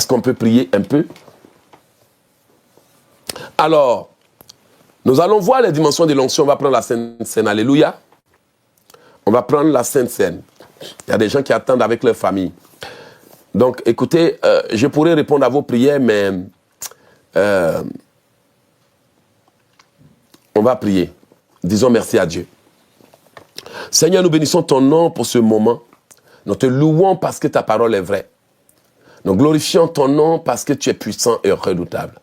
Est-ce qu'on peut prier un peu? Alors, nous allons voir les dimensions de l'onction. On va prendre la Sainte Seine. Alléluia. On va prendre la Sainte Seine. Il y a des gens qui attendent avec leur famille. Donc, écoutez, je pourrais répondre à vos prières, mais on va prier. Disons merci à Dieu. Seigneur, nous bénissons ton nom pour ce moment. Nous te louons parce que ta parole est vraie. Nous glorifions ton nom parce que tu es puissant et redoutable.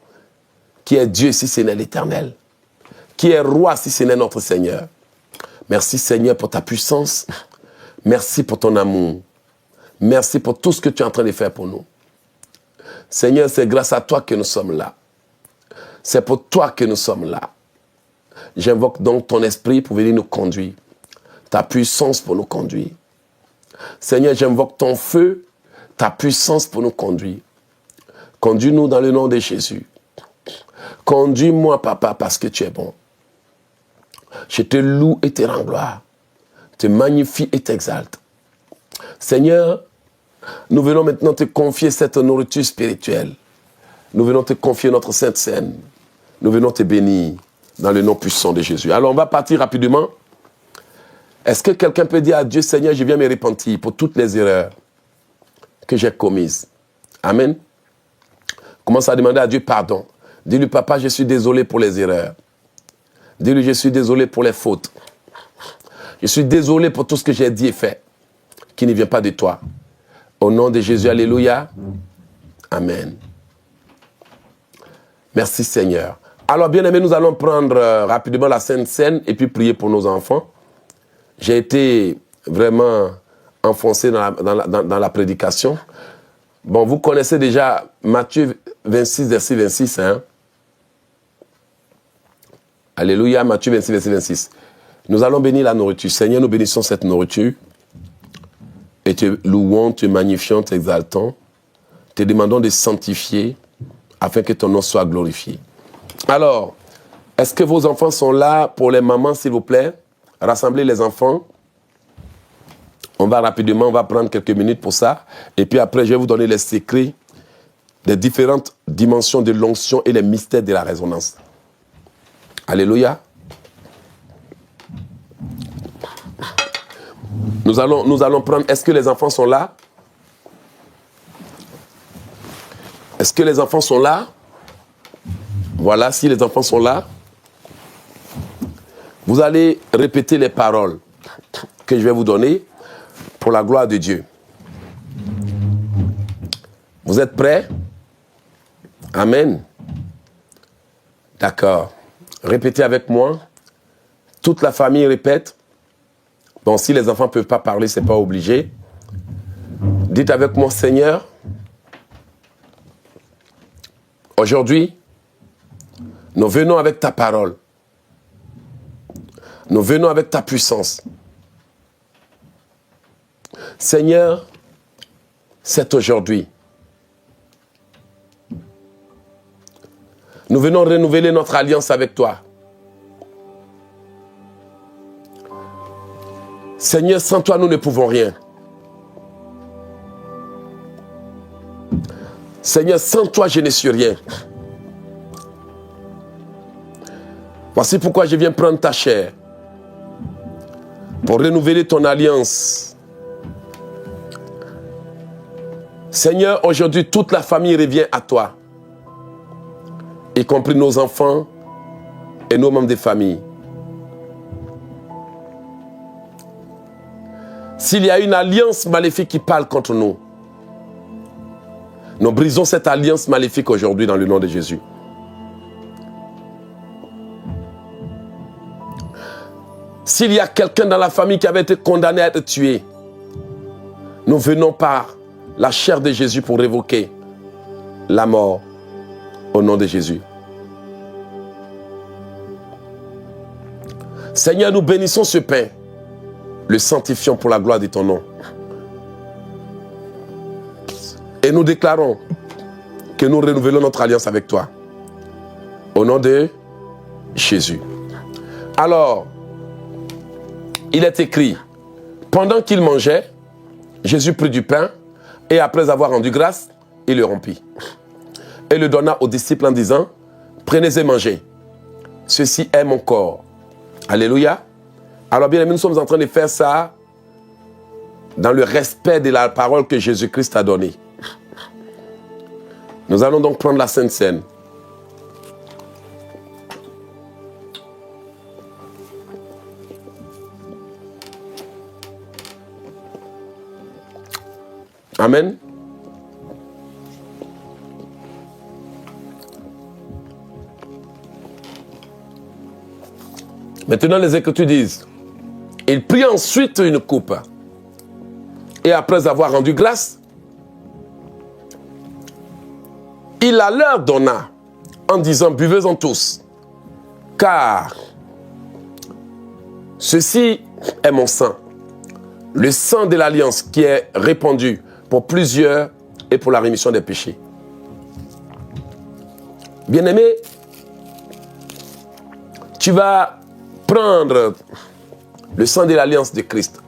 Qui est Dieu si ce n'est l'Éternel? Qui est roi si ce n'est notre Seigneur? Merci Seigneur pour ta puissance. Merci pour ton amour. Merci pour tout ce que tu es en train de faire pour nous. Seigneur, c'est grâce à toi que nous sommes là. C'est pour toi que nous sommes là. J'invoque donc ton esprit pour venir nous conduire. Ta puissance pour nous conduire. Seigneur, j'invoque ton feu, ta puissance pour nous conduire. Conduis-nous dans le nom de Jésus. Conduis-moi, Papa, parce que tu es bon. Je te loue et te rends gloire. Te magnifie et t'exalte. Seigneur, nous venons maintenant te confier cette nourriture spirituelle. Nous venons te confier notre Sainte Seine. Nous venons te bénir dans le nom puissant de Jésus. Alors, on va partir rapidement. Est-ce que quelqu'un peut dire à Dieu, Seigneur, je viens me repentir pour toutes les erreurs que j'ai commises? Amen. Commence à demander à Dieu pardon. Dis-lui, Papa, je suis désolé pour les erreurs. Dis-lui, je suis désolé pour les fautes. Je suis désolé pour tout ce que j'ai dit et fait, qui ne vient pas de toi. Au nom de Jésus, alléluia. Amen. Merci Seigneur. Alors, bien-aimés, nous allons prendre rapidement la Sainte Seine et puis prier pour nos enfants. J'ai été vraiment enfoncé dans la prédication. Bon, vous connaissez déjà Matthieu 26, verset 26. Hein? Alléluia, Matthieu 26, verset 26. Nous allons bénir la nourriture. Seigneur, nous bénissons cette nourriture. Et te louons, te magnifions, t'exaltons. Te demandons de sanctifier afin que ton nom soit glorifié. Alors, est-ce que vos enfants sont là pour les mamans, s'il vous plaît? Rassemblez les enfants. On va rapidement, on va prendre quelques minutes pour ça. Et puis après, je vais vous donner les secrets des différentes dimensions de l'onction et les mystères de la résonance. Alléluia. Nous allons prendre... Est-ce que les enfants sont là? Est-ce que les enfants sont là? Voilà, si les enfants sont là, vous allez répéter les paroles que je vais vous donner pour la gloire de Dieu. Vous êtes prêts? Amen. D'accord. Répétez avec moi. Toute la famille répète. Bon, si les enfants ne peuvent pas parler, ce n'est pas obligé. Dites avec moi, Seigneur, aujourd'hui, nous venons avec ta parole. Nous venons avec ta puissance. Seigneur, c'est aujourd'hui. Nous venons renouveler notre alliance avec toi. Seigneur, sans toi, nous ne pouvons rien. Seigneur, sans toi, je ne suis rien. Voici pourquoi je viens prendre ta chair pour renouveler ton alliance. Seigneur, aujourd'hui, toute la famille revient à toi, y compris nos enfants et nos membres de famille. S'il y a une alliance maléfique qui parle contre nous, nous brisons cette alliance maléfique aujourd'hui dans le nom de Jésus. S'il y a quelqu'un dans la famille qui avait été condamné à être tué, nous venons par la chair de Jésus pour révoquer la mort au nom de Jésus. Seigneur, nous bénissons ce pain, le sanctifions pour la gloire de ton nom. Et nous déclarons que nous renouvelons notre alliance avec toi. Au nom de Jésus. Alors, il est écrit, pendant qu'il mangeait, Jésus prit du pain et après avoir rendu grâce, il le rompit. Et le donna aux disciples en disant, prenez et mangez. Ceci est mon corps. Alléluia. Alors bien aimés, nous sommes en train de faire ça dans le respect de la parole que Jésus-Christ a donnée. Nous allons donc prendre la Sainte Seine. Amen. Maintenant, les Écritures disent, il prit ensuite une coupe, et après avoir rendu grâce, il la leur donna, en disant, buvez-en tous, car ceci est mon sang, le sang de l'alliance qui est répandu pour plusieurs et pour la rémission des péchés. Bien-aimé, tu vas prendre le sang de l'alliance de Christ.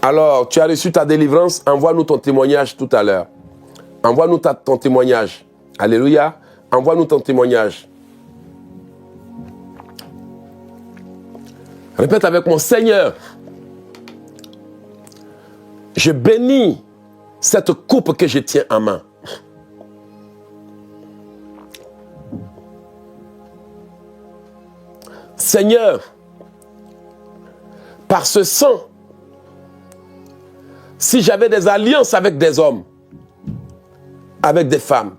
Alors, tu as reçu ta délivrance, envoie-nous ton témoignage tout à l'heure. Envoie-nous ton témoignage. Alléluia. Envoie-nous ton témoignage. Répète avec moi, Seigneur, je bénis cette coupe que je tiens en main. Seigneur, par ce sang, si j'avais des alliances avec des hommes, avec des femmes,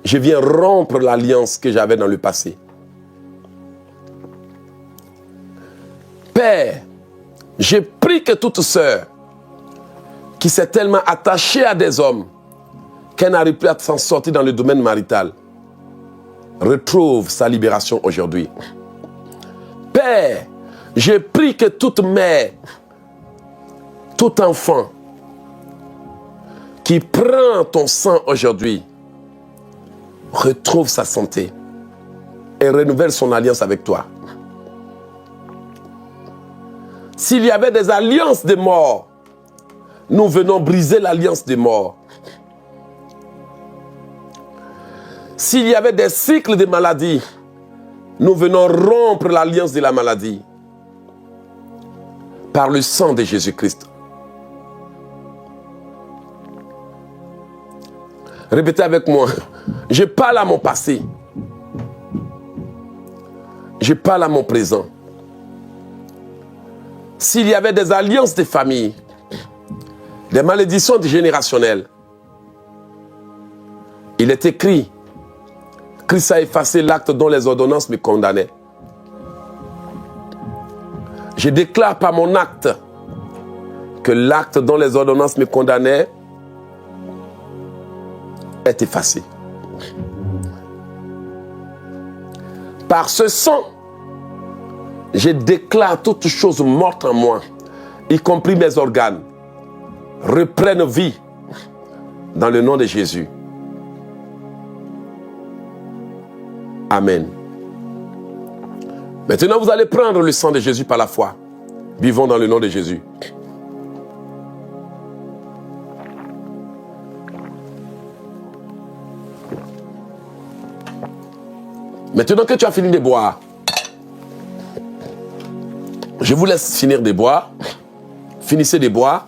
je viens rompre l'alliance que j'avais dans le passé. Père, je prie que toute sœur qui s'est tellement attachée à des hommes qu'elle n'arrive plus à s'en sortir dans le domaine marital, retrouve sa libération aujourd'hui. Père, je prie que toute mère, tout enfant qui prend ton sang aujourd'hui retrouve sa santé et renouvelle son alliance avec toi. S'il y avait des alliances de mort, nous venons briser l'alliance de mort. S'il y avait des cycles de maladie, nous venons rompre l'alliance de la maladie par le sang de Jésus-Christ. Répétez avec moi, je parle à mon passé, je parle à mon présent. S'il y avait des alliances de famille, des malédictions générationnelles, il est écrit, Christ a effacé l'acte dont les ordonnances me condamnaient. Je déclare par mon acte que l'acte dont les ordonnances me condamnaient est effacé. Par ce sang, je déclare toutes choses mortes en moi, y compris mes organes, reprennent vie dans le nom de Jésus. Amen. Maintenant, vous allez prendre le sang de Jésus par la foi. Vivons dans le nom de Jésus. Maintenant que tu as fini de boire, je vous laisse finir de boire. Finissez de boire.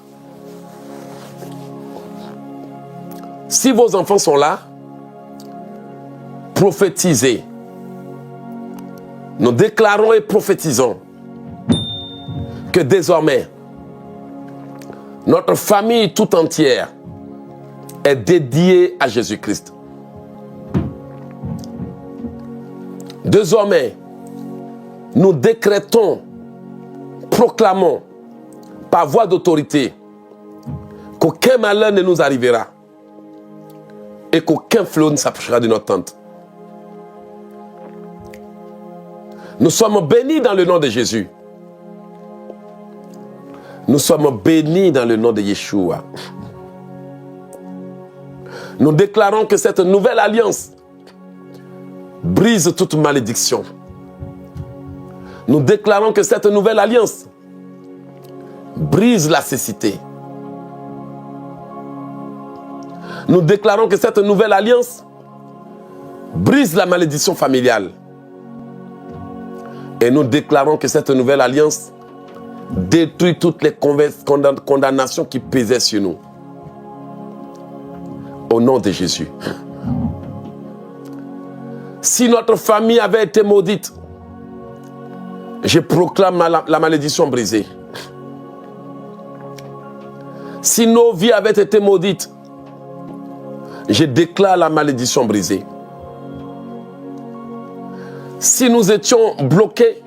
Si vos enfants sont là, prophétisez. Nous déclarons et prophétisons que désormais, notre famille tout entière est dédiée à Jésus-Christ. Désormais, nous décrétons, proclamons par voie d'autorité qu'aucun malheur ne nous arrivera et qu'aucun flot ne s'approchera de notre tente. Nous sommes bénis dans le nom de Jésus. Nous sommes bénis dans le nom de Yeshua. Nous déclarons que cette nouvelle alliance brise toute malédiction. Nous déclarons que cette nouvelle alliance brise la cécité. Nous déclarons que cette nouvelle alliance brise la malédiction familiale. Et nous déclarons que cette nouvelle alliance détruit toutes les condamnations qui pesaient sur nous. Au nom de Jésus. Si notre famille avait été maudite, je proclame la malédiction brisée. Si nos vies avaient été maudites, je déclare la malédiction brisée. Si nous étions bloqués,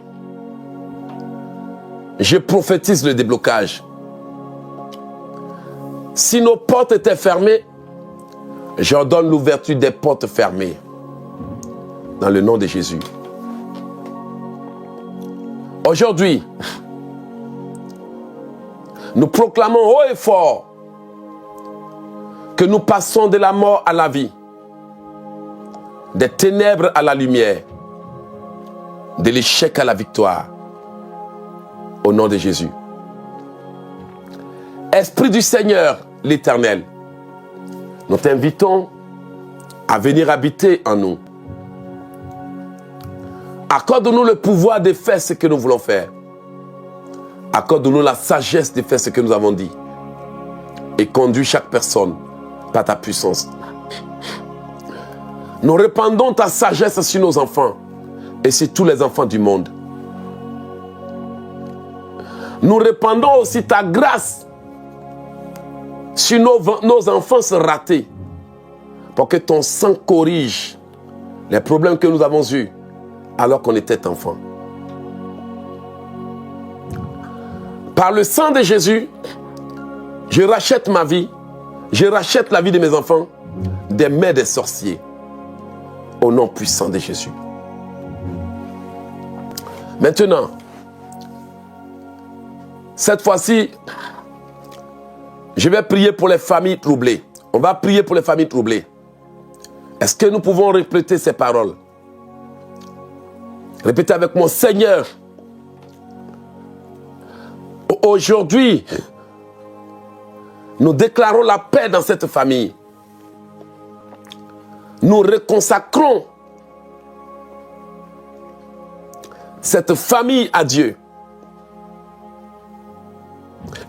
je prophétise le déblocage. Si nos portes étaient fermées, j'ordonne l'ouverture des portes fermées. Dans le nom de Jésus. Aujourd'hui, nous proclamons haut et fort que nous passons de la mort à la vie, des ténèbres à la lumière, de l'échec à la victoire. Au nom de Jésus. Esprit du Seigneur, l'Éternel, nous t'invitons à venir habiter en nous. Accorde-nous le pouvoir de faire ce que nous voulons faire. Accorde-nous la sagesse de faire ce que nous avons dit. Et conduis chaque personne par ta puissance. Nous répandons ta sagesse sur nos enfants et sur tous les enfants du monde. Nous répandons aussi ta grâce sur nos enfances ratés pour que ton sang corrige les problèmes que nous avons eus alors qu'on était enfants. Par le sang de Jésus, je rachète ma vie, je rachète la vie de mes enfants des mains des sorciers. Au nom puissant de Jésus. Maintenant, cette fois-ci, je vais prier pour les familles troublées. On va prier pour les familles troublées. Est-ce que nous pouvons répéter ces paroles? Répétez avec moi, Seigneur, aujourd'hui, nous déclarons la paix dans cette famille. Nous reconsacrons cette famille à Dieu.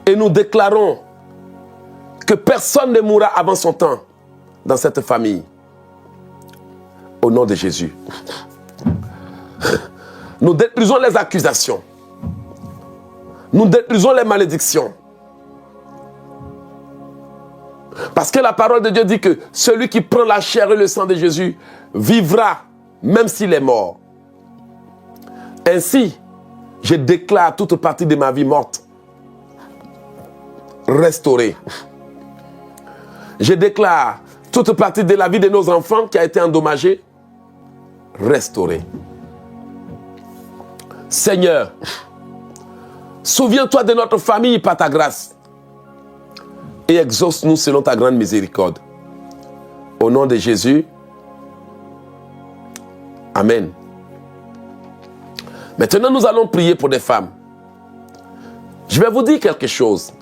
Et nous déclarons que personne ne mourra avant son temps dans cette famille. Au nom de Jésus. Nous détruisons les accusations. Nous détruisons les malédictions. Parce que la parole de Dieu dit que celui qui prend la chair et le sang de Jésus vivra même s'il est mort. Ainsi, je déclare toute partie de ma vie morte restaurée. Je déclare toute partie de la vie de nos enfants qui a été endommagée restaurée. Seigneur, souviens-toi de notre famille par ta grâce et exauce-nous selon ta grande miséricorde. Au nom de Jésus, Amen. Maintenant, nous allons prier pour des femmes. Je vais vous dire quelque chose.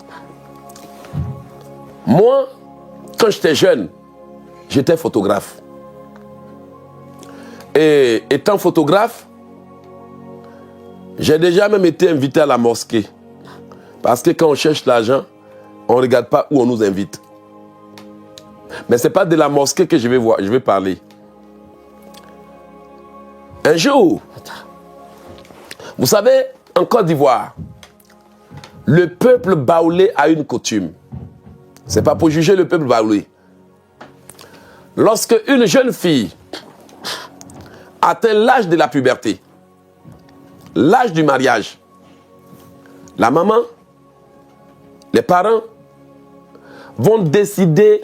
Moi, quand j'étais jeune, j'étais photographe. Et étant photographe, j'ai déjà même été invité à la mosquée. Parce que quand on cherche l'argent, on ne regarde pas où on nous invite. Mais ce n'est pas de la mosquée que je vais parler. Un jour, vous savez, en Côte d'Ivoire, le peuple baoulé a une coutume. Ce n'est pas pour juger le peuple baoulé. Lorsque une jeune fille atteint l'âge de la puberté, l'âge du mariage, la maman, les parents vont décider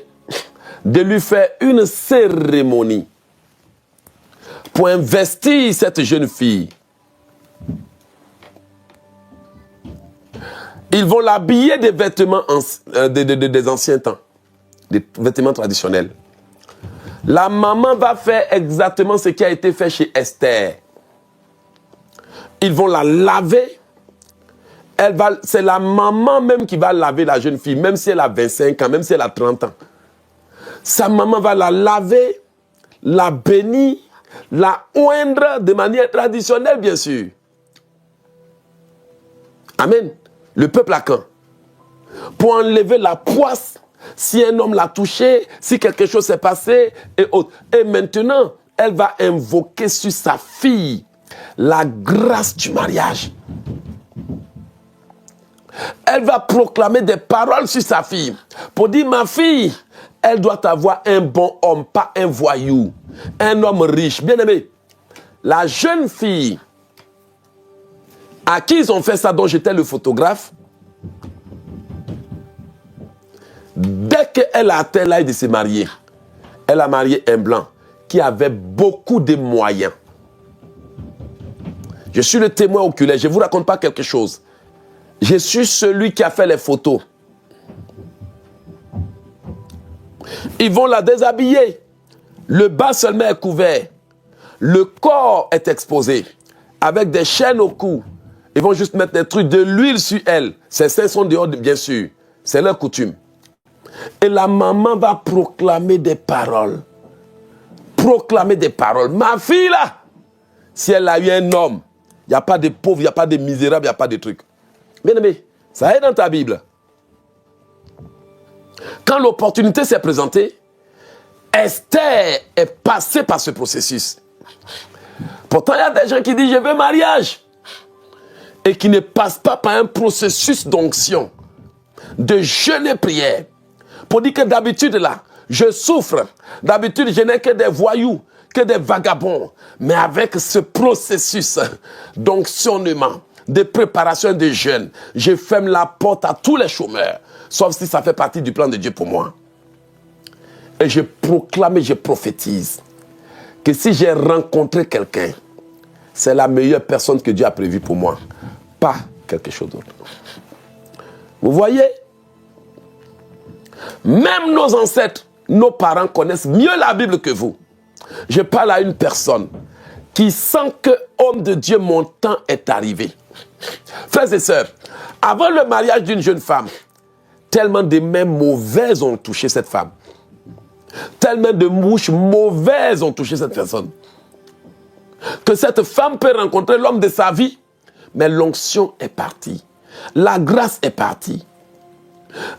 de lui faire une cérémonie pour investir cette jeune fille. Ils vont l'habiller des vêtements des anciens temps, des vêtements traditionnels. La maman va faire exactement ce qui a été fait chez Esther. Ils vont la laver, c'est la maman même qui va laver la jeune fille, même si elle a 25 ans, même si elle a 30 ans. Sa maman va la laver, la bénir, la oindre de manière traditionnelle, bien sûr. Amen. Le peuple a quand? Pour enlever la poisse, si un homme l'a touché, si quelque chose s'est passé, et autres. Et maintenant, elle va invoquer sur sa fille la grâce du mariage. Elle va proclamer des paroles sur sa fille pour dire, ma fille, elle doit avoir un bon homme, pas un voyou, un homme riche. Bien aimé, la jeune fille à qui ils ont fait ça, dont j'étais le photographe, dès qu'elle a atteint l'âge de se marier, elle a marié un blanc qui avait beaucoup de moyens. Je suis le témoin oculaire, je ne vous raconte pas quelque chose. Je suis celui qui a fait les photos. Ils vont la déshabiller. Le bas seulement est couvert. Le corps est exposé. Avec des chaînes au cou. Ils vont juste mettre des trucs de l'huile sur elle. Ses seins sont dehors, bien sûr. C'est leur coutume. Et la maman va proclamer des paroles. Proclamer des paroles. Ma fille là, si elle a eu un homme, il n'y a pas de pauvres, il n'y a pas de misérables, il n'y a pas de trucs. Bien aimé, ça est dans ta Bible. Quand l'opportunité s'est présentée, Esther est passée par ce processus. Pourtant, il y a des gens qui disent, je veux mariage. Et qui ne passent pas par un processus d'onction, de jeûne et prière. Pour dire que d'habitude là, je souffre. D'habitude, je n'ai que des voyous, que des vagabonds. Mais avec ce processus d'onctionnement, de préparation et de jeûne, je ferme la porte à tous les chômeurs. Sauf si ça fait partie du plan de Dieu pour moi. Et je proclame et je prophétise que si j'ai rencontré quelqu'un, c'est la meilleure personne que Dieu a prévue pour moi. Pas quelque chose d'autre. Vous voyez? Même nos ancêtres, nos parents connaissent mieux la Bible que vous. Je parle à une personne qui sent que, homme de Dieu, mon temps est arrivé. Frères et sœurs, avant le mariage d'une jeune femme, tellement de mains mauvaises ont touché cette femme. Tellement de mouches mauvaises ont touché cette personne. Que cette femme peut rencontrer l'homme de sa vie, mais l'onction est partie. La grâce est partie.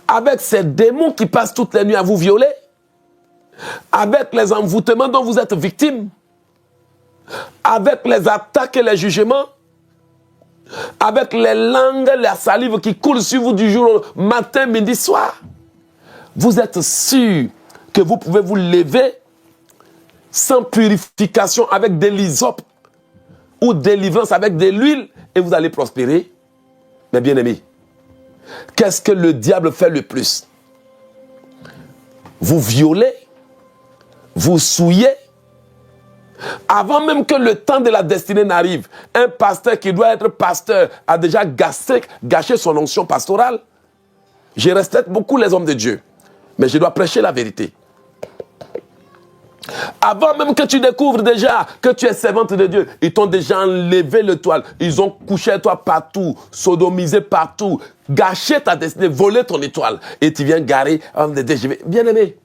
Avec ces démons qui passent toutes les nuits à vous violer, avec les envoûtements dont vous êtes victime, avec les attaques et les jugements, avec les langues, la salive qui coule sur vous du jour au matin, midi, soir, vous êtes sûr que vous pouvez vous lever sans purification avec de l'hysope ou délivrance avec de l'huile et vous allez prospérer. Mais bien aimé, qu'est-ce que le diable fait le plus? Vous violez, vous souillez. Avant même que le temps de la destinée n'arrive, un pasteur qui doit être pasteur a déjà gâché son onction pastorale. Je respecte beaucoup les hommes de Dieu, mais je dois prêcher la vérité. Avant même que tu découvres déjà que tu es servante de Dieu, ils t'ont déjà enlevé le toile. Ils ont couché à toi partout, sodomisé partout, gâché ta destinée, volé ton étoile. Et tu viens garer, bien aimé.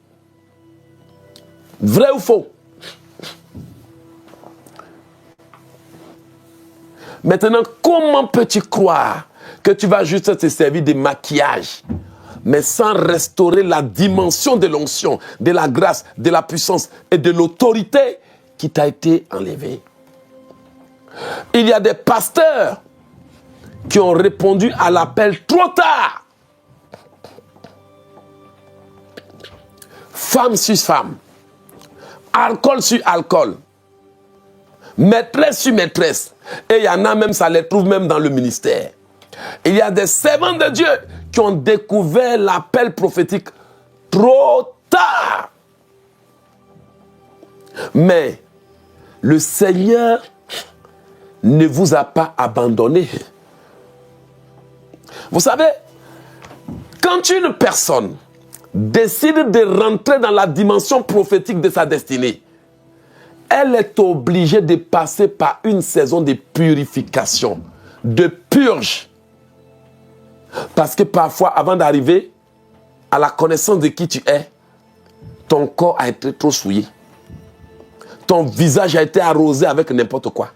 Vrai ou faux? Maintenant, comment peux-tu croire que tu vas juste te servir de maquillage, mais sans restaurer la dimension de l'onction, de la grâce, de la puissance et de l'autorité qui t'a été enlevée? Il y a des pasteurs qui ont répondu à l'appel trop tard. Femme sur femme, alcool sur alcool, maîtresse sur maîtresse. Et il y en a même, ça les trouve même dans le ministère. Il y a des servants de Dieu qui ont découvert l'appel prophétique trop tard. Mais le Seigneur ne vous a pas abandonné. Vous savez, quand une personne décide de rentrer dans la dimension prophétique de sa destinée, elle est obligée de passer par une saison de purification, de purge. Parce que parfois, avant d'arriver à la connaissance de qui tu es, ton corps a été trop souillé. Ton visage a été arrosé avec n'importe quoi.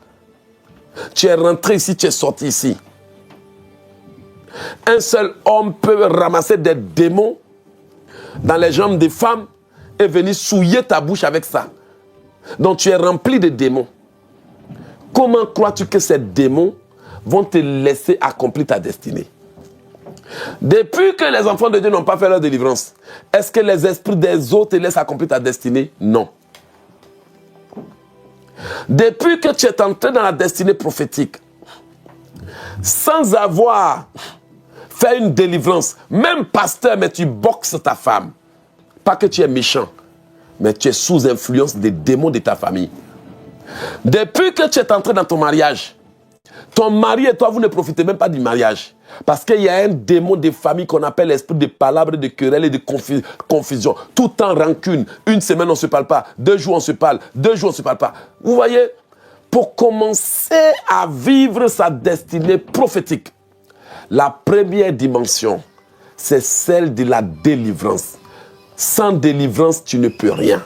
Tu es rentré ici, tu es sorti ici. Un seul homme peut ramasser des démons dans les jambes des femmes et venir souiller ta bouche avec ça. Donc tu es rempli de démons. Comment crois-tu que ces démons vont te laisser accomplir ta destinée? Depuis que les enfants de Dieu n'ont pas fait leur délivrance, est-ce que les esprits des autres te laissent accomplir ta destinée? Non. Depuis que tu es entré dans la destinée prophétique, sans avoir fait une délivrance, même pasteur, mais tu boxes ta femme. Pas que tu es méchant, mais tu es sous influence des démons de ta famille. Depuis que tu es entré dans ton mariage, ton mari et toi, vous ne profitez même pas du mariage. Parce qu'il y a un démon de famille qu'on appelle l'esprit de palabres, de querelles et de confusion. Tout en rancune. Une semaine, on ne se parle pas. 2 jours, on se parle. 2 jours, on ne se parle pas. Vous voyez, pour commencer à vivre sa destinée prophétique, la première dimension, c'est celle de la délivrance. Sans délivrance, tu ne peux rien.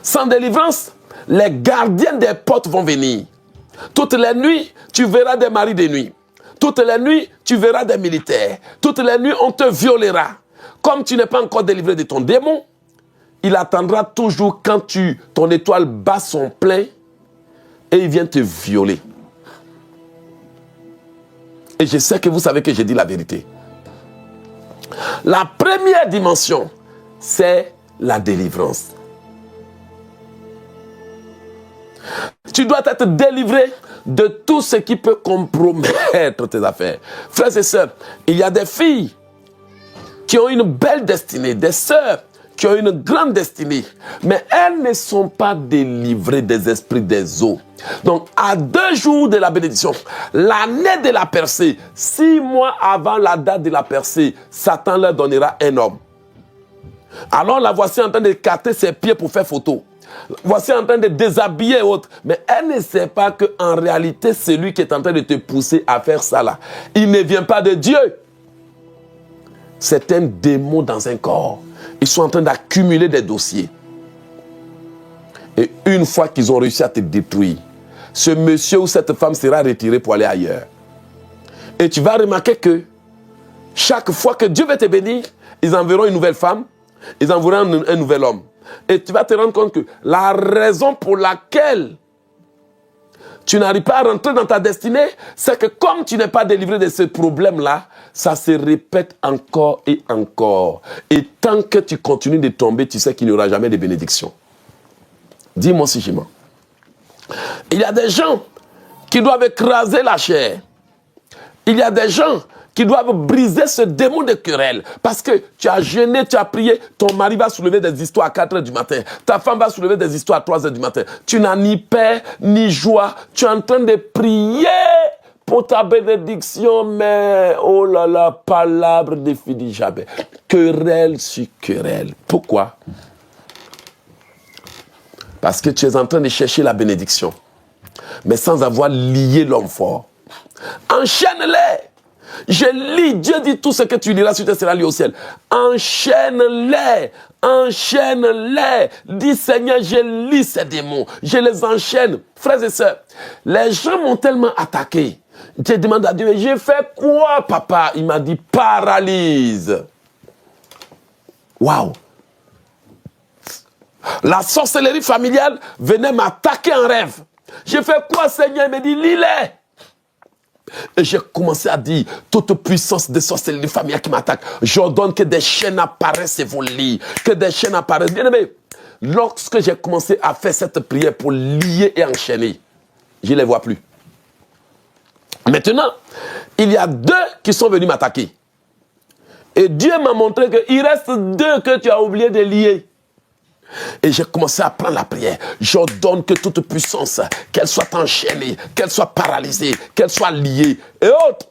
Sans délivrance, les gardiens des portes vont venir. Toutes les nuits, tu verras des maris de nuit. Toutes les nuits, tu verras des militaires. Toutes les nuits, on te violera. Comme tu n'es pas encore délivré de ton démon, il attendra toujours quand ton étoile bat son plein et il vient te violer. Et je sais que vous savez que j'ai dit la vérité. La première dimension, c'est la délivrance. Tu dois être délivré de tout ce qui peut compromettre tes affaires. Frères et sœurs, il y a des filles qui ont une belle destinée, des sœurs qui ont une grande destinée, mais elles ne sont pas délivrées des esprits des eaux. Donc, à 2 jours de la bénédiction, l'année de la percée, 6 mois avant la date de la percée, Satan leur donnera un homme. Alors la voici en train de carter ses pieds pour faire photo. Voici en train de déshabiller et autres. Mais elle ne sait pas qu'en réalité, c'est lui qui est en train de te pousser à faire ça là. Il ne vient pas de Dieu. C'est un démon dans un corps. Ils sont en train d'accumuler des dossiers. Et une fois qu'ils ont réussi à te détruire, ce monsieur ou cette femme sera retiré pour aller ailleurs. Et tu vas remarquer que chaque fois que Dieu va te bénir, ils enverront une nouvelle femme, ils enverront un nouvel homme. Et tu vas te rendre compte que la raison pour laquelle tu n'arrives pas à rentrer dans ta destinée, c'est que comme tu n'es pas délivré de ce problème-là, ça se répète encore et encore. Et tant que tu continues de tomber, tu sais qu'il n'y aura jamais de bénédiction. Dis-moi si je mens. Il y a des gens qui doivent écraser la chair. Il y a des gens qui doivent briser ce démon de querelle. Parce que tu as jeûné, tu as prié, ton mari va soulever des histoires à 4 h du matin. Ta femme va soulever des histoires à 3 h du matin. Tu n'as ni paix, ni joie. Tu es en train de prier pour ta bénédiction, mais oh là là, palabre ne finit jamais. Querelle sur querelle. Pourquoi? Parce que tu es en train de chercher la bénédiction, mais sans avoir lié l'homme fort. Enchaîne-les. Je lis, Dieu dit tout ce que tu liras sur tes sera lié au ciel. Enchaîne-les, enchaîne-les. Dis Seigneur, je lis ces démons, je les enchaîne. Frères et sœurs, les gens m'ont tellement attaqué. J'ai demandé à Dieu, j'ai fait quoi papa? Il m'a dit paralyse. Waouh! La sorcellerie familiale venait m'attaquer en rêve. J'ai fait quoi Seigneur? Il m'a dit lis-les. Et j'ai commencé à dire, toute puissance de sorcellerie familiale qui m'attaque, j'ordonne que des chaînes apparaissent et vos lits, que des chaînes apparaissent. Bien aimé, lorsque j'ai commencé à faire cette prière pour lier et enchaîner, je ne les vois plus. Maintenant, il y a 2 qui sont venus m'attaquer. Et Dieu m'a montré qu'il reste 2 que tu as oublié de lier. Et j'ai commencé à prendre la prière. J'ordonne que toute puissance, qu'elle soit enchaînée, qu'elle soit paralysée, qu'elle soit liée. Et autres,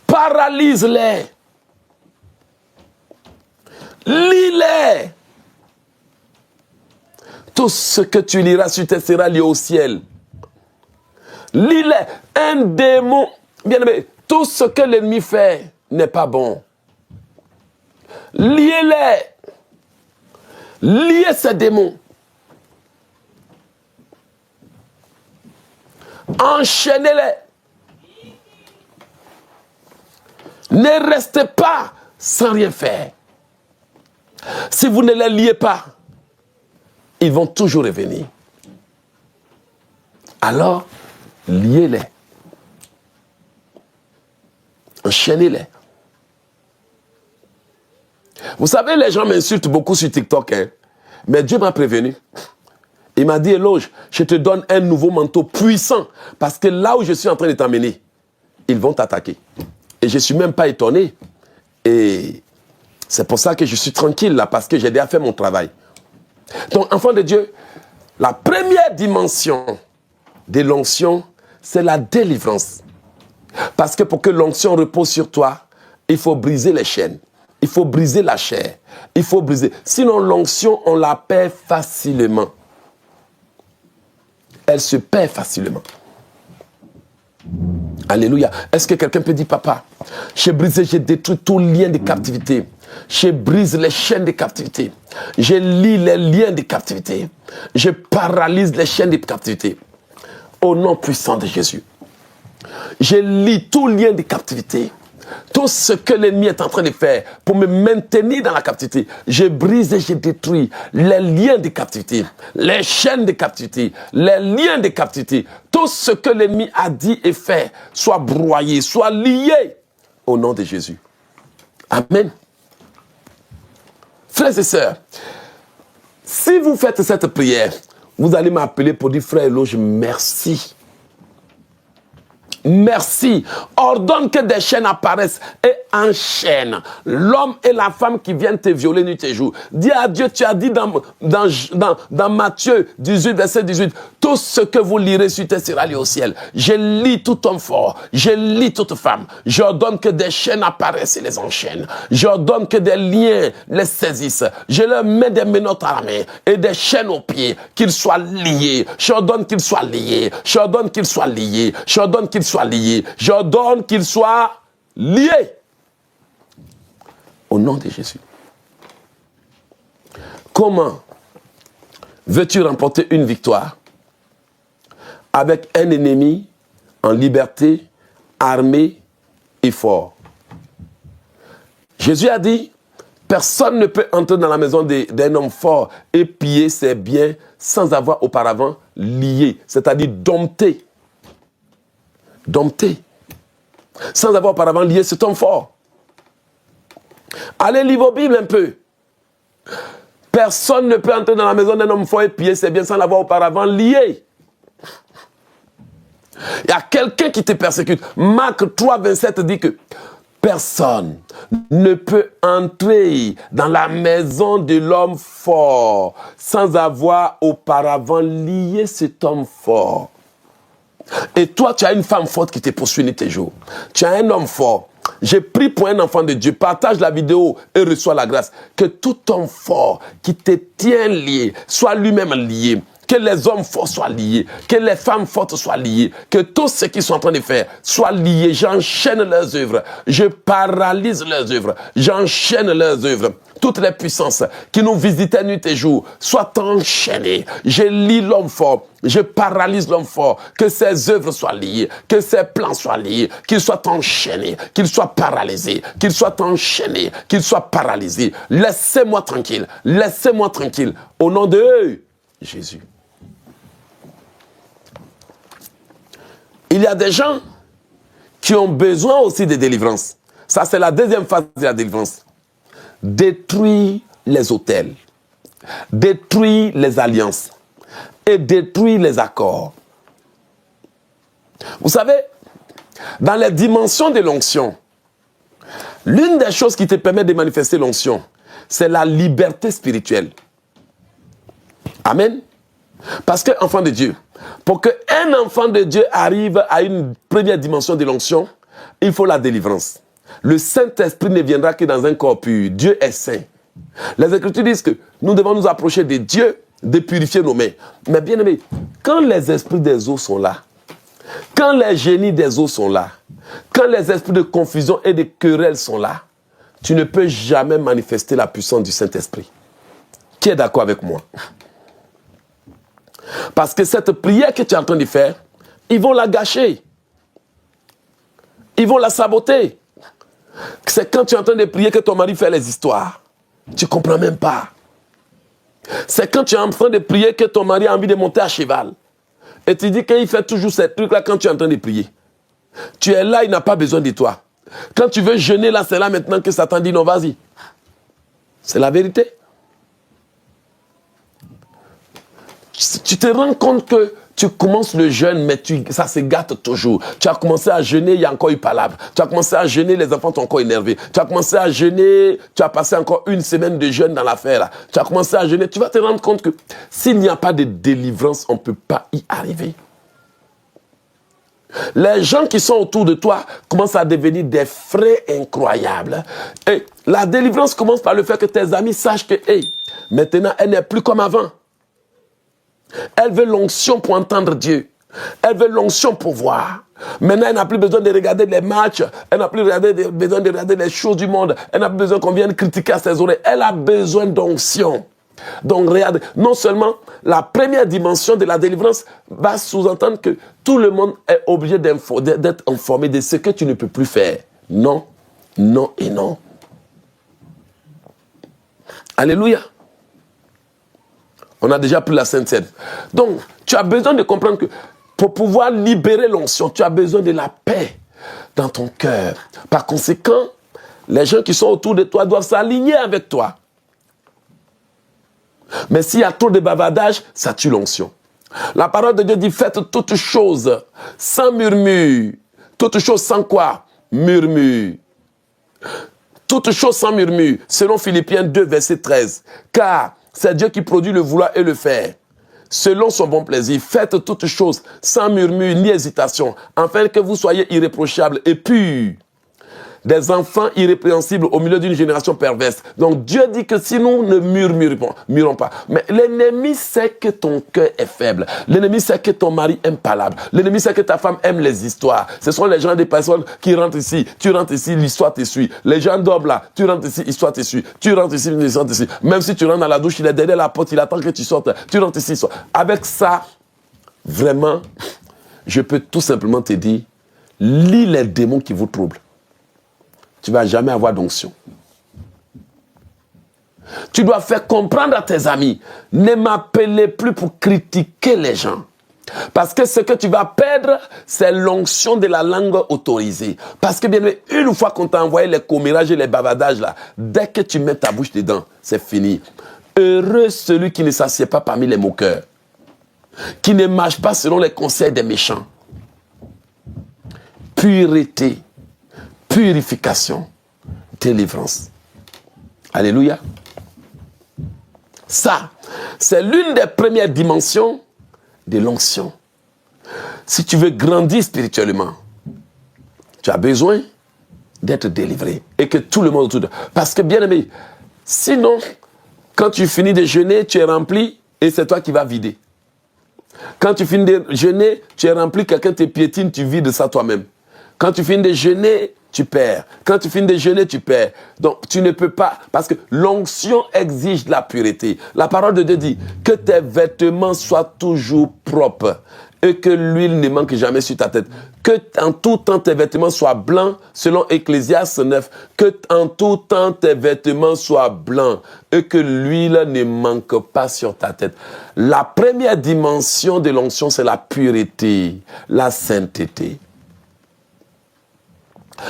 paralyse-les. Lis-les. Tout ce que tu liras sur tes sera lié au ciel. Lis-les. Un démon, bien aimé, tout ce que l'ennemi fait n'est pas bon. Liez-les. Liez ces démons. Enchaînez-les. Ne restez pas sans rien faire. Si vous ne les liez pas, ils vont toujours revenir. Alors, liez-les. Enchaînez-les. Vous savez, les gens m'insultent beaucoup sur TikTok, hein? Mais Dieu m'a prévenu. Il m'a dit, Éloge, je te donne un nouveau manteau puissant, parce que là où je suis en train de t'emmener, ils vont t'attaquer. Et je ne suis même pas étonné. Et c'est pour ça que je suis tranquille là, parce que j'ai déjà fait mon travail. Donc, enfant de Dieu, la première dimension de l'onction, c'est la délivrance. Parce que pour que l'onction repose sur toi, il faut briser les chaînes. Il faut briser la chair. Il faut briser. Sinon, l'onction, on la perd facilement. Elle se perd facilement. Alléluia. Est-ce que quelqu'un peut dire, papa, j'ai brisé, j'ai détruit tout lien de captivité. Je brise les chaînes de captivité. Je lie les liens de captivité. Je paralyse les chaînes de captivité. Au nom puissant de Jésus. Je lie tout lien de captivité. Tout ce que l'ennemi est en train de faire pour me maintenir dans la captivité, je brise et je détruis les liens de captivité, les chaînes de captivité, les liens de captivité. Tout ce que l'ennemi a dit et fait soit broyé, soit lié au nom de Jésus. Amen. Frères et sœurs, si vous faites cette prière, vous allez m'appeler pour dire, frère Éloge, merci. Merci. Ordonne que des chaînes apparaissent et enchaînent l'homme et la femme qui viennent te violer nuit et jour. Dis à Dieu, tu as dit dans Matthieu 18, verset 18, tout ce que vous lirez sur terre sera lu au ciel. Je lis tout homme fort, je lis toute femme. J'ordonne que des chaînes apparaissent et les enchaînent. J'ordonne que des liens les saisissent. Je leur mets des menottes à la main et des chaînes aux pieds, qu'ils soient liés. J'ordonne qu'ils soient liés. J'ordonne qu'ils soient liés. J'ordonne qu'ils soient liés. J'ordonne qu'ils soient liés. Au nom de Jésus. Comment veux-tu remporter une victoire avec un ennemi en liberté, armé et fort? Jésus a dit, personne ne peut entrer dans la maison d'un homme fort et piller ses biens sans avoir auparavant lié, c'est-à-dire dompté. Dompté. Sans avoir auparavant lié cet homme fort. Allez lire vos Bibles un peu. Personne ne peut entrer dans la maison d'un homme fort et piller ses biens sans l'avoir auparavant lié. Il y a quelqu'un qui te persécute. Marc 3, 27 dit que personne ne peut entrer dans la maison de l'homme fort sans avoir auparavant lié cet homme fort. Et toi, tu as une femme forte qui te poursuit nuit et jour. Tu as un homme fort. J'ai pris pour un enfant de Dieu. Partage la vidéo et reçois la grâce. Que tout homme fort qui te tient lié soit lui-même lié. Que les hommes forts soient liés. Que les femmes fortes soient liées. Que tous ceux qui sont en train de faire soient liés. J'enchaîne leurs œuvres. Je paralyse leurs œuvres. J'enchaîne leurs œuvres. Toutes les puissances qui nous visitaient nuit et jour soient enchaînées. Je lie l'homme fort. Je paralyse l'homme fort. Que ses œuvres soient liées. Que ses plans soient liés. Qu'ils soient enchaînés. Qu'ils soient paralysés. Qu'ils soient enchaînés. Qu'ils soient paralysés. Laissez-moi tranquille. Laissez-moi tranquille. Au nom de Jésus. Il y a des gens qui ont besoin aussi de délivrance. Ça, c'est la deuxième phase de la délivrance. Détruire les autels, détruire les alliances et détruire les accords. Vous savez, dans les dimensions de l'onction, l'une des choses qui te permet de manifester l'onction, c'est la liberté spirituelle. Amen. Parce que, enfant de Dieu, pour qu'un enfant de Dieu arrive à une première dimension de l'onction, il faut la délivrance. Le Saint-Esprit ne viendra que dans un corps pur. Dieu est saint. Les Écritures disent que nous devons nous approcher de Dieu, de purifier nos mains. Mais bien aimé, quand les esprits des eaux sont là, Quand les génies des eaux sont là, quand les esprits de confusion et de querelles sont là, tu ne peux jamais manifester la puissance du Saint-Esprit. Qui est d'accord avec moi? Parce que cette prière que tu es en train de faire, ils vont la gâcher. Ils vont la saboter. C'est quand tu es en train de prier que ton mari fait les histoires. Tu ne comprends même pas. C'est quand tu es en train de prier que ton mari a envie de monter à cheval. Et tu dis qu'il fait toujours ces trucs-là quand tu es en train de prier. Tu es là, il n'a pas besoin de toi. Quand tu veux jeûner, là, c'est là maintenant que Satan dit non, vas-y. C'est la vérité. Tu te rends compte que tu commences le jeûne, mais ça se gâte toujours. Tu as commencé à jeûner, il y a encore eu palabre. Tu as commencé à jeûner, les enfants sont encore énervés. Tu as commencé à jeûner, tu as passé encore une semaine de jeûne dans l'affaire. Tu as commencé à jeûner, tu vas te rendre compte que s'il n'y a pas de délivrance, on ne peut pas y arriver. Les gens qui sont autour de toi commencent à devenir des frais incroyables. Et la délivrance commence par le fait que tes amis sachent que, maintenant, elle n'est plus comme avant. Elle veut l'onction pour entendre Dieu. Elle veut l'onction pour voir. Maintenant, elle n'a plus besoin de regarder les matchs. Elle n'a plus besoin de regarder les choses du monde. Elle n'a plus besoin qu'on vienne critiquer à ses oreilles. Elle a besoin d'onction. Donc, regarde, non seulement la première dimension de la délivrance va sous-entendre que tout le monde est obligé d'être informé de ce que tu ne peux plus faire. Non, non et non. Alléluia. On a déjà pris la Sainte Seine. Donc, tu as besoin de comprendre que pour pouvoir libérer l'onction, tu as besoin de la paix dans ton cœur. Par conséquent, les gens qui sont autour de toi doivent s'aligner avec toi. Mais s'il y a trop de bavardage, ça tue l'onction. La parole de Dieu dit, faites toutes choses sans murmure. Toutes choses sans quoi? Murmure. Toutes choses sans murmure, selon Philippiens 2, verset 13. Car c'est Dieu qui produit le vouloir et le faire. Selon son bon plaisir, faites toutes choses sans murmure ni hésitation, afin que vous soyez irréprochables et purs. Des enfants irrépréhensibles au milieu d'une génération perverse. Donc Dieu dit que si nous ne murmurons pas, mais l'ennemi sait que ton cœur est faible. L'ennemi sait que ton mari aime palabre. L'ennemi sait que ta femme aime les histoires. Ce sont les gens des personnes qui rentrent ici. Tu rentres ici, l'histoire te suit. Les gens dorment là. Tu rentres ici, l'histoire te suit. Tu rentres ici, l'histoire te suit. Même si tu rentres dans la douche, il est derrière la porte, il attend que tu sortes. Tu rentres ici, l'histoire. Avec ça, vraiment, je peux tout simplement te dire, lis les démons qui vous troublent. Tu ne vas jamais avoir d'onction. Tu dois faire comprendre à tes amis, ne m'appelez plus pour critiquer les gens. Parce que ce que tu vas perdre, c'est l'onction de la langue autorisée. Parce que bien une fois qu'on t'a envoyé les commérages et les bavardages là, dès que tu mets ta bouche dedans, c'est fini. Heureux celui qui ne s'assied pas parmi les moqueurs, qui ne marche pas selon les conseils des méchants. Pureté, purification, délivrance. Alléluia. Ça, c'est l'une des premières dimensions de l'onction. Si tu veux grandir spirituellement, tu as besoin d'être délivré. Et que tout le monde autour de toi. Parce que bien aimé, sinon, quand tu finis de jeûner, tu es rempli et c'est toi qui vas vider. Quand tu finis de jeûner, tu es rempli, quelqu'un te piétine, tu vides ça toi-même. Quand tu finis de jeûner, tu perds. Quand tu finis de jeûner, tu perds. Donc, tu ne peux pas, parce que l'onction exige de la pureté. La parole de Dieu dit que tes vêtements soient toujours propres et que l'huile ne manque jamais sur ta tête. Que en tout temps tes vêtements soient blancs, selon Ecclésiaste 9. Que en tout temps tes vêtements soient blancs et que l'huile ne manque pas sur ta tête. La première dimension de l'onction, c'est la pureté, la sainteté.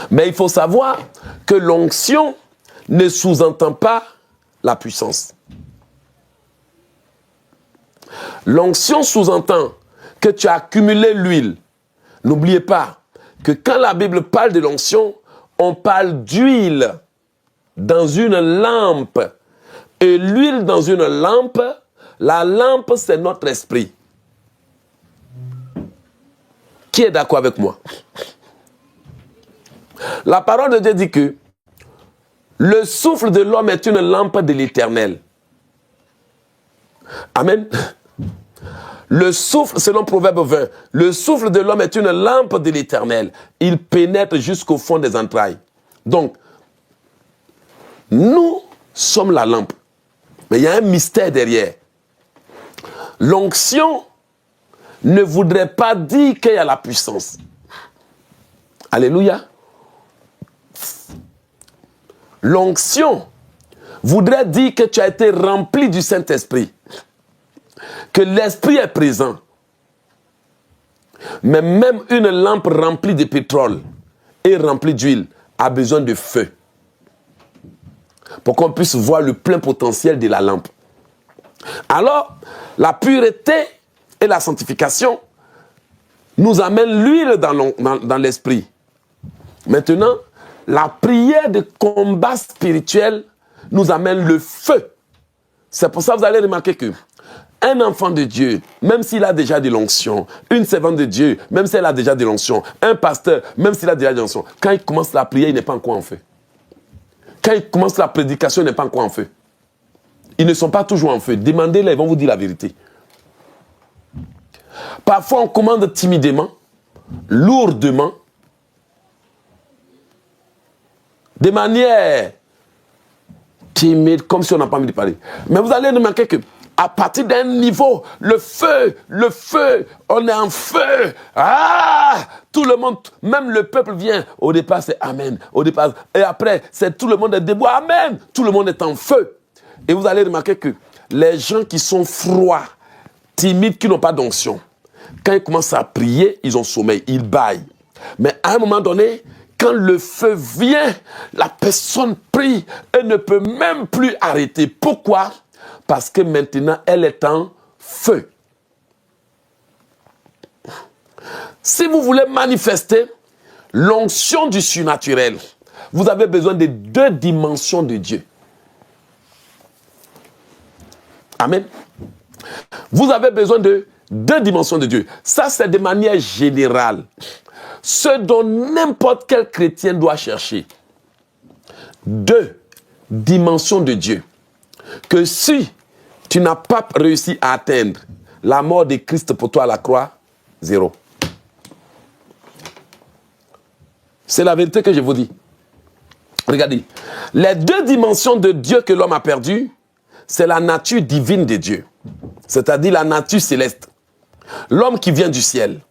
Mais il faut savoir que l'onction ne sous-entend pas la puissance. L'onction sous-entend que tu as accumulé l'huile. N'oubliez pas que quand la Bible parle de l'onction, on parle d'huile dans une lampe. Et l'huile dans une lampe, la lampe c'est notre esprit. Qui est d'accord avec moi? La parole de Dieu dit que le souffle de l'homme est une lampe de l'Éternel. Amen. Le souffle, selon Proverbe 20, le souffle de l'homme est une lampe de l'Éternel. Il pénètre jusqu'au fond des entrailles. Donc, nous sommes la lampe. Mais il y a un mystère derrière. L'onction ne voudrait pas dire qu'il y a la puissance. Alléluia. L'onction voudrait dire que tu as été rempli du Saint-Esprit. Que l'Esprit est présent. Mais même une lampe remplie de pétrole et remplie d'huile a besoin de feu. Pour qu'on puisse voir le plein potentiel de la lampe. Alors, la pureté et la sanctification nous amènent l'huile dans l'esprit. Maintenant, la prière de combat spirituel nous amène le feu. C'est pour ça que vous allez remarquer que un enfant de Dieu, même s'il a déjà de l'onction, une servante de Dieu, même si elle a déjà de l'onction, un pasteur, même s'il a déjà de l'onction, quand il commence la prière, il n'est pas encore en feu. Quand il commence la prédication, il n'est pas encore en feu. Ils ne sont pas toujours en feu. Demandez-les, ils vont vous dire la vérité. Parfois, on commande timidement, lourdement, de manière timide, comme si on n'a pas envie de parler. Mais vous allez remarquer que à partir d'un niveau, le feu, on est en feu. Ah, tout le monde, même le peuple vient. Au départ, c'est Amen. Au départ, et après, c'est tout le monde est debout. Amen. Tout le monde est en feu. Et vous allez remarquer que les gens qui sont froids, timides, qui n'ont pas d'onction, quand ils commencent à prier, ils ont sommeil, ils bâillent. Mais à un moment donné, quand le feu vient, la personne prie et ne peut même plus arrêter. Pourquoi ? Parce que maintenant, elle est en feu. Si vous voulez manifester l'onction du surnaturel, vous avez besoin de 2 dimensions de Dieu. Amen. Vous avez besoin de 2 dimensions de Dieu. Ça, c'est de manière générale. Ce dont n'importe quel chrétien doit chercher. 2 dimensions de Dieu. Que si tu n'as pas réussi à atteindre la mort de Christ pour toi à la croix, 0. C'est la vérité que je vous dis. Regardez, les 2 dimensions de Dieu que l'homme a perdues, c'est la nature divine de Dieu. C'est-à-dire la nature céleste. L'homme qui vient du ciel.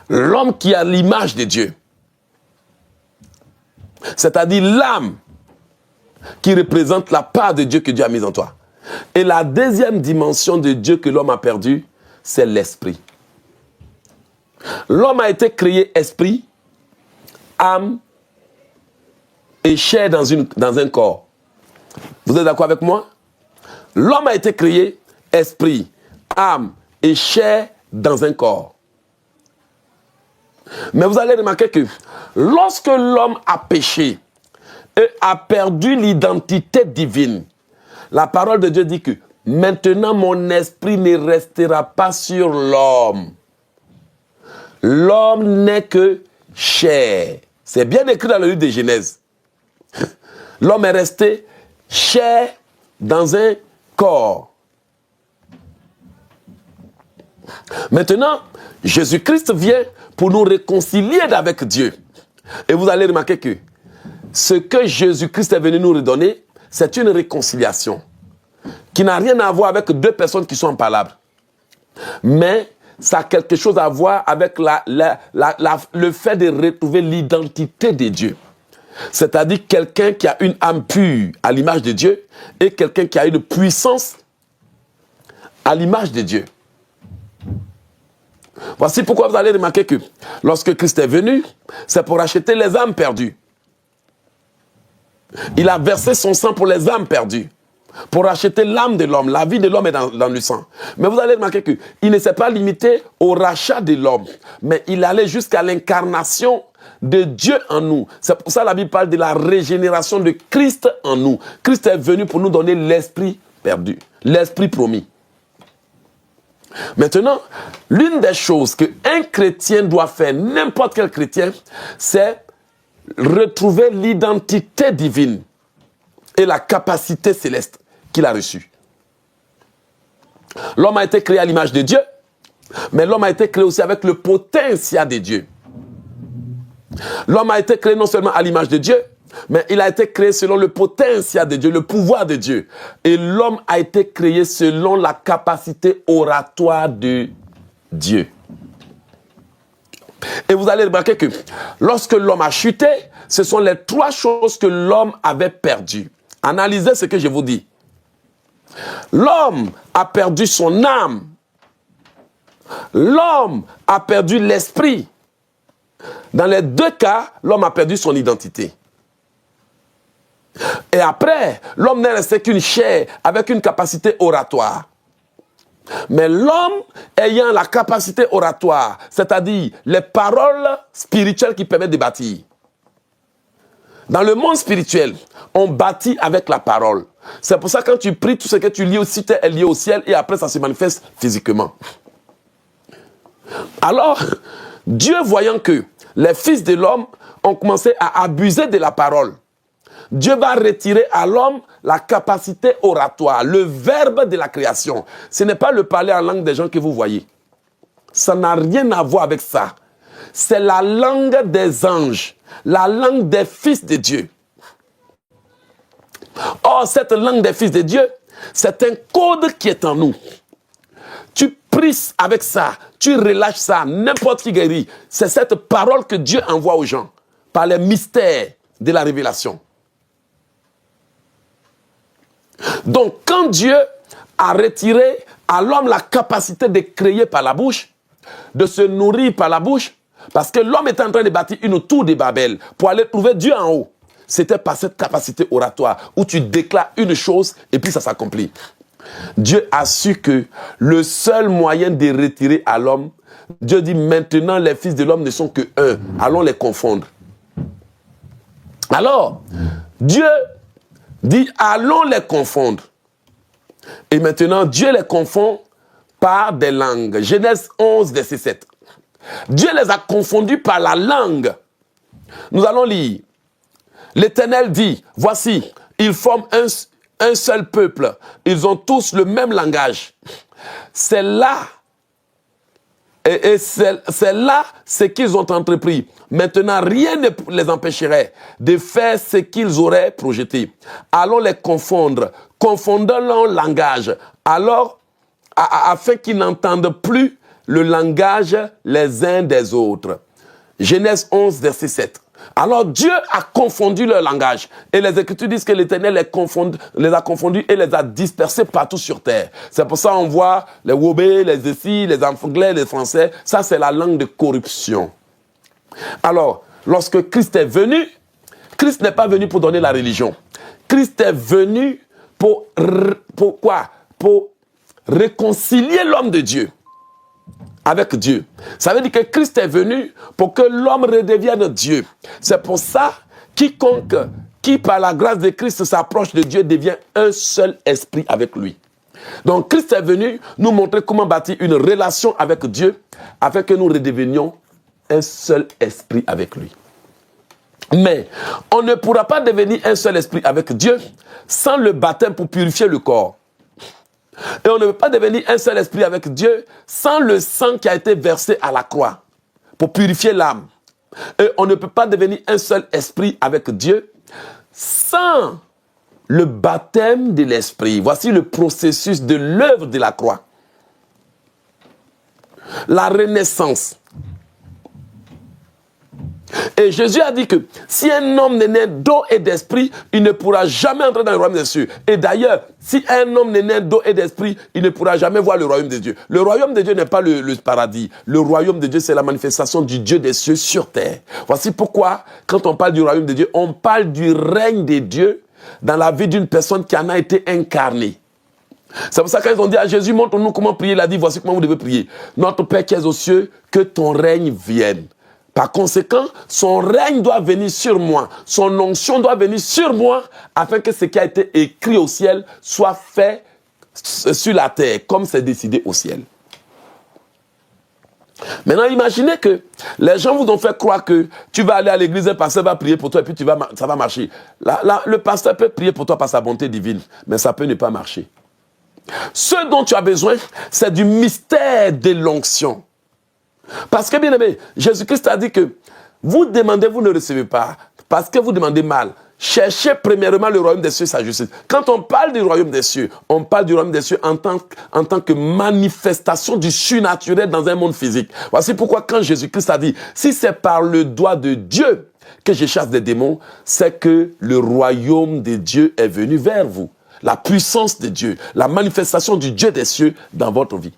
L'homme qui a l'image de Dieu. C'est-à-dire l'âme qui représente la part de Dieu que Dieu a mise en toi. Et la 2e dimension de Dieu que l'homme a perdue, c'est l'esprit. L'homme a été créé esprit, âme et chair dans un corps. Vous êtes d'accord avec moi? L'homme a été créé esprit, âme et chair dans un corps. Mais vous allez remarquer que lorsque l'homme a péché et a perdu l'identité divine, la parole de Dieu dit que maintenant mon esprit ne restera pas sur l'homme. L'homme n'est que chair. C'est bien écrit dans le livre de Genèse. L'homme est resté chair dans un corps. Maintenant, Jésus-Christ vient pour nous réconcilier avec Dieu. Et vous allez remarquer que ce que Jésus-Christ est venu nous redonner, c'est une réconciliation qui n'a rien à voir avec 2 personnes qui sont en palabre. Mais ça a quelque chose à voir avec le fait de retrouver l'identité de Dieu. C'est-à-dire quelqu'un qui a une âme pure à l'image de Dieu et quelqu'un qui a une puissance à l'image de Dieu. Voici pourquoi vous allez remarquer que lorsque Christ est venu, c'est pour acheter les âmes perdues. Il a versé son sang pour les âmes perdues, pour acheter l'âme de l'homme. La vie de l'homme est dans le sang. Mais vous allez remarquer qu'il ne s'est pas limité au rachat de l'homme, mais il allait jusqu'à l'incarnation de Dieu en nous. C'est pour ça que la Bible parle de la régénération de Christ en nous. Christ est venu pour nous donner l'esprit perdu, l'esprit promis. Maintenant, l'une des choses qu'un chrétien doit faire, n'importe quel chrétien, c'est retrouver l'identité divine et la capacité céleste qu'il a reçue. L'homme a été créé à l'image de Dieu, Mais l'homme a été créé aussi avec le potentiel de Dieu. L'homme a été créé non seulement à l'image de Dieu, mais il a été créé selon le potentiel de Dieu, le pouvoir de Dieu. Et l'homme a été créé selon la capacité oratoire de Dieu. Et vous allez remarquer que lorsque l'homme a chuté, ce sont les trois choses que l'homme avait perdues. Analysez ce que je vous dis. L'homme a perdu son âme. L'homme a perdu l'esprit. Dans les deux cas, l'homme a perdu son identité. Et après, l'homme n'est resté qu'une chair avec une capacité oratoire. Mais l'homme ayant la capacité oratoire, c'est-à-dire les paroles spirituelles qui permettent de bâtir. Dans le monde spirituel, on bâtit avec la parole. C'est pour ça que quand tu pries, tout ce que tu lis aussi est lié au ciel et après ça se manifeste physiquement. Alors, Dieu voyant que les fils de l'homme ont commencé à abuser de la parole, Dieu va retirer à l'homme la capacité oratoire, le verbe de la création. Ce n'est pas le parler en langue des gens que vous voyez. Ça n'a rien à voir avec ça. C'est la langue des anges, la langue des fils de Dieu. Or, cette langue des fils de Dieu, c'est un code qui est en nous. Tu pries avec ça, tu relâches ça, n'importe qui guérit. C'est cette parole que Dieu envoie aux gens par les mystères de la révélation. Donc, quand Dieu a retiré à l'homme la capacité de créer par la bouche, de se nourrir par la bouche, parce que l'homme était en train de bâtir une tour de Babel pour aller trouver Dieu en haut. C'était par cette capacité oratoire où tu déclares une chose et puis ça s'accomplit. Dieu a su que le seul moyen de retirer à l'homme, Dieu dit maintenant les fils de l'homme ne sont que un, allons les confondre. Alors, Dieu dit allons les confondre. Et maintenant, Dieu les confond par des langues. Genèse 11, verset 7. Dieu les a confondus par la langue. Nous allons lire. L'Éternel dit, voici, ils forment un seul peuple. Ils ont tous le même langage. C'est là, c'est là ce qu'ils ont entrepris. Maintenant, rien ne les empêcherait de faire ce qu'ils auraient projeté. Allons les confondre. Confondons leur langage. Alors, afin qu'ils n'entendent plus le langage les uns des autres. Genèse 11, verset 7. Alors Dieu a confondu leur langage. Et les Écritures disent que l'Éternel les a confondus et les a dispersés partout sur terre. C'est pour ça qu'on voit les Wobé, les Essis, les Anglais, les Français. Ça, c'est la langue de corruption. Alors, lorsque Christ est venu, Christ n'est pas venu pour donner la religion. Christ est venu pour quoi? Pour réconcilier l'homme de Dieu avec Dieu. Ça veut dire que Christ est venu pour que l'homme redevienne Dieu. C'est pour ça, quiconque qui par la grâce de Christ s'approche de Dieu devient un seul esprit avec lui. Donc Christ est venu nous montrer comment bâtir une relation avec Dieu afin que nous redevenions un seul esprit avec lui. Mais on ne pourra pas devenir un seul esprit avec Dieu sans le baptême pour purifier le corps. Et on ne peut pas devenir un seul esprit avec Dieu sans le sang qui a été versé à la croix pour purifier l'âme. Et on ne peut pas devenir un seul esprit avec Dieu sans le baptême de l'esprit. Voici le processus de l'œuvre de la croix. La renaissance. Et Jésus a dit que si un homme n'est né d'eau et d'esprit, il ne pourra jamais entrer dans le royaume des cieux. Et d'ailleurs, si un homme n'est né d'eau et d'esprit, il ne pourra jamais voir le royaume de Dieu. Le royaume de Dieu n'est pas le paradis. Le royaume de Dieu, c'est la manifestation du Dieu des cieux sur terre. Voici pourquoi, quand on parle du royaume de Dieu, on parle du règne de Dieu dans la vie d'une personne qui en a été incarnée. C'est pour ça que quand ils ont dit à Jésus, montre-nous comment prier, il a dit, voici comment vous devez prier. Notre Père qui es aux cieux, que ton règne vienne. Par conséquent, son règne doit venir sur moi. Son onction doit venir sur moi afin que ce qui a été écrit au ciel soit fait sur la terre, comme c'est décidé au ciel. Maintenant, imaginez que les gens vous ont fait croire que tu vas aller à l'église, un pasteur va prier pour toi et puis ça va marcher. Le pasteur peut prier pour toi par sa bonté divine, mais ça peut ne pas marcher. Ce dont tu as besoin, c'est du mystère de l'onction. Parce que, bien aimé, Jésus-Christ a dit que vous demandez, vous ne recevez pas, parce que vous demandez mal. Cherchez premièrement le royaume des cieux et sa justice. Quand on parle du royaume des cieux, on parle du royaume des cieux en tant que manifestation du surnaturel dans un monde physique. Voici pourquoi quand Jésus-Christ a dit, si c'est par le doigt de Dieu que je chasse des démons, c'est que le royaume de Dieu est venu vers vous. La puissance de Dieu, la manifestation du Dieu des cieux dans votre vie.